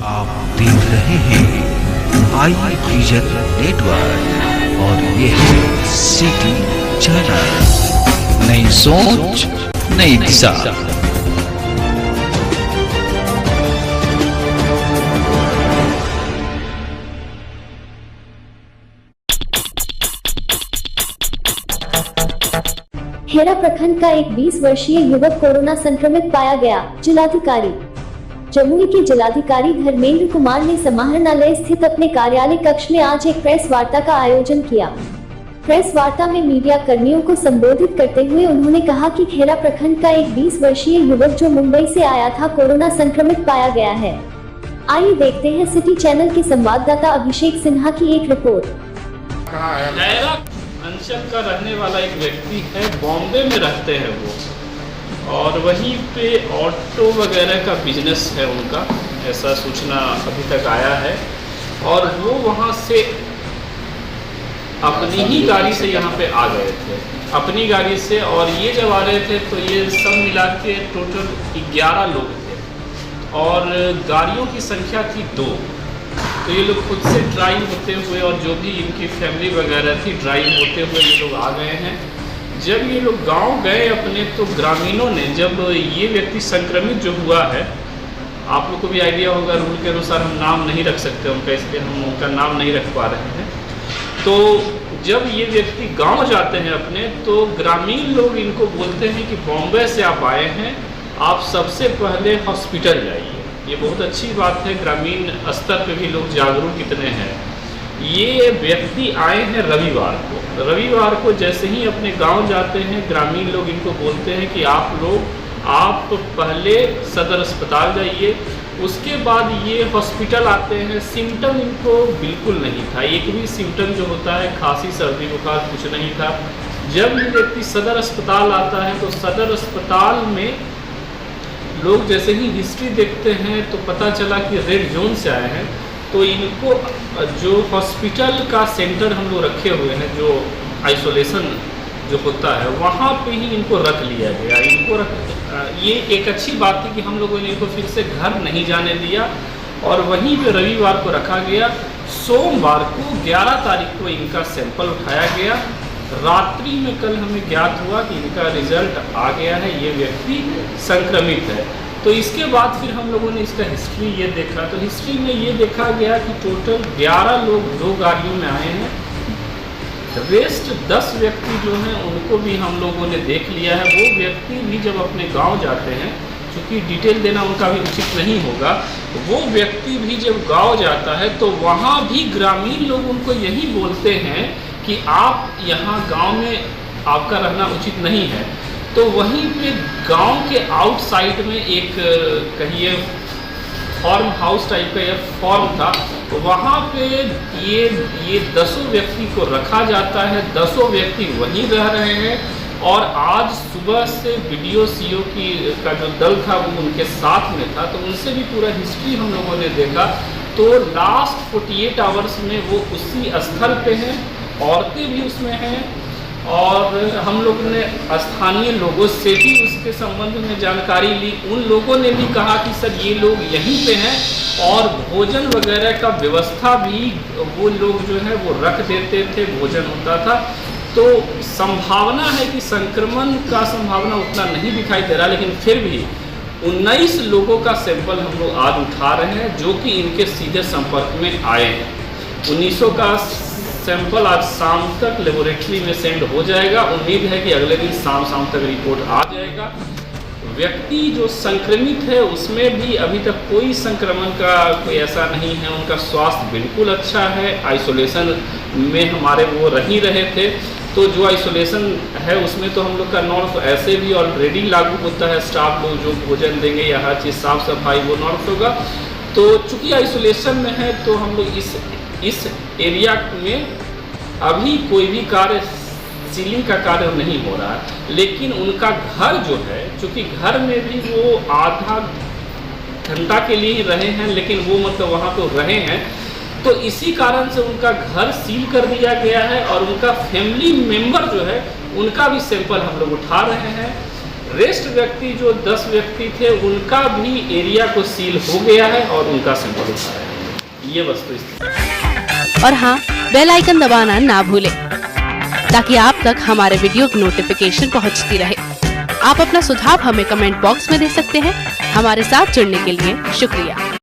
आप देख रहे हैं आई विजन नेटवर्क और ये है सिटी चैनल। नई सोच नई दिशा। खेड़ा प्रखंड का एक 20 वर्षीय युवक कोरोना संक्रमित पाया गया। जिलाधिकारी जमुई के जिलाधिकारी धर्मेंद्र कुमार ने समाहरणालय स्थित अपने कार्यालय कक्ष में आज एक प्रेस वार्ता का आयोजन किया। प्रेस वार्ता में मीडिया कर्मियों को संबोधित करते हुए उन्होंने कहा कि खेड़ा प्रखंड का एक 20 वर्षीय युवक जो मुंबई से आया था कोरोना संक्रमित पाया गया है। आइए देखते हैं सिटी चैनल के संवाददाता अभिषेक सिन्हा की एक रिपोर्ट। अंचल का रहने वाला एक व्यक्ति है, बॉम्बे में रहते हैं वो, और वहीं पे ऑटो वगैरह का बिजनेस है उनका, ऐसा सूचना अभी तक आया है। और वो वहाँ से अपनी ही गाड़ी से यहाँ पे आ गए थे, अपनी गाड़ी से। और ये जब आ रहे थे तो ये सब मिला के टोटल 11 लोग थे और गाड़ियों की संख्या थी 2। तो ये लोग खुद से ड्राइव होते हुए और जो भी इनकी फैमिली वगैरह थी ड्राइव होते हुए ये लोग आ गए हैं। जब ये लोग गांव गए अपने, तो ग्रामीणों ने, जब ये व्यक्ति संक्रमित जो हुआ है, आप लोग को भी आइडिया होगा, रूल के अनुसार हम नाम नहीं रख सकते उनका, इसलिए हम उनका नाम नहीं रख पा रहे हैं। तो जब ये व्यक्ति गांव जाते हैं अपने, तो ग्रामीण लोग इनको बोलते हैं कि बॉम्बे से आप आए हैं, आप सबसे पहले हॉस्पिटल जाइए। ये बहुत अच्छी बात है, ग्रामीण स्तर पे भी लोग जागरूक कितने हैं। ये व्यक्ति आए हैं रविवार को। रविवार को जैसे ही अपने गांव जाते हैं, ग्रामीण लोग इनको बोलते हैं कि आप पहले सदर अस्पताल जाइए, उसके बाद ये हॉस्पिटल आते हैं। सिम्टम इनको बिल्कुल नहीं था, एक भी सिम्टम जो होता है खांसी सर्दी बुखार कुछ नहीं था। जब ये व्यक्ति सदर अस्पताल आता है तो सदर अस्पताल में लोग जैसे ही हिस्ट्री देखते हैं तो पता चला कि रेड जोन से आए हैं। तो इनको जो हॉस्पिटल का सेंटर हम लोग रखे हुए हैं, जो आइसोलेशन जो होता है, वहाँ पे ही इनको रख लिया गया। ये एक अच्छी बात थी कि हम लोगों ने इनको फिर से घर नहीं जाने दिया और वहीं पे रविवार को रखा गया। सोमवार को 11 तारीख को इनका सैंपल उठाया गया। रात्रि में कल हमें ज्ञात हुआ कि इनका रिजल्ट आ गया है, ये व्यक्ति संक्रमित है। तो इसके बाद फिर हम लोगों ने इसका हिस्ट्री ये देखा, तो हिस्ट्री में ये देखा गया कि टोटल 11 लोग 2 गाड़ियों में आए हैं। रेस्ट 10 व्यक्ति जो हैं उनको भी हम लोगों ने देख लिया है। वो व्यक्ति भी जब अपने गांव जाते हैं, चूँकि डिटेल देना उनका भी उचित नहीं होगा, वो व्यक्ति भी जब गांव जाता है तो वहाँ भी ग्रामीण लोग उनको यही बोलते हैं कि आप यहाँ गांव में आपका रहना उचित नहीं है। तो वहीं पे गांव के आउटसाइड में एक कहिए फार्म हाउस टाइप का यह फॉर्म था, तो वहाँ पे ये 10 व्यक्ति को रखा जाता है। 10 व्यक्ति वहीं रह रहे हैं और आज सुबह से वीडियो सीओ का जो दल था वो उनके साथ में था, तो उनसे भी पूरा हिस्ट्री हम लोगों ने देखा। तो लास्ट 48 आवर्स में वो उसी स्थल पे हैं, औरतें भी उसमें हैं। और हम लोग ने स्थानीय लोगों से भी उसके संबंध में जानकारी ली। उन लोगों ने भी कहा कि सर ये लोग यहीं पे हैं और भोजन वगैरह का व्यवस्था भी वो लोग जो है वो रख देते थे, भोजन होता था। तो संभावना है कि संक्रमण का संभावना उतना नहीं दिखाई दे रहा, लेकिन फिर भी 19 लोगों का सैंपल हम लोग आज उठा रहे हैं जो कि इनके सीधे संपर्क में आए हैं। 19 का सैंपल आज शाम तक लेबोरेटरी में सेंड हो जाएगा। उम्मीद है कि अगले दिन शाम तक रिपोर्ट आ जाएगा। व्यक्ति जो संक्रमित है उसमें भी अभी तक कोई संक्रमण का कोई ऐसा नहीं है, उनका स्वास्थ्य बिल्कुल अच्छा है। आइसोलेशन में हमारे वो रह रहे थे, तो जो आइसोलेशन है उसमें तो हम लोग का नॉर्म्स ऐसे भी ऑलरेडी लागू होता है। स्टाफ लोग जो भोजन देंगे या हर चीज़ साफ सफाई वो नॉर्म्स होगा। तो चूँकि आइसोलेशन में है तो हम लोग इस एरिया में अभी कोई भी कार्य, सीलिंग का कार्य नहीं हो रहा है। लेकिन उनका घर जो है, चूँकि घर में भी वो आधा घंटा के लिए ही रहे हैं, लेकिन वो मतलब वहाँ तो रहे हैं, तो इसी कारण से उनका घर सील कर दिया गया है। और उनका फैमिली मेंबर जो है उनका भी सैंपल हम लोग उठा रहे हैं। रेस्ट व्यक्ति जो 10 व्यक्ति थे उनका भी एरिया को सील हो गया है और उनका सैंपल उठाया है। ये वस्तुस्थिति। और हाँ, बेल आइकन दबाना ना भूलें ताकि आप तक हमारे वीडियो की नोटिफिकेशन पहुंचती रहे। आप अपना सुझाव हमें कमेंट बॉक्स में दे सकते हैं। हमारे साथ जुड़ने के लिए शुक्रिया।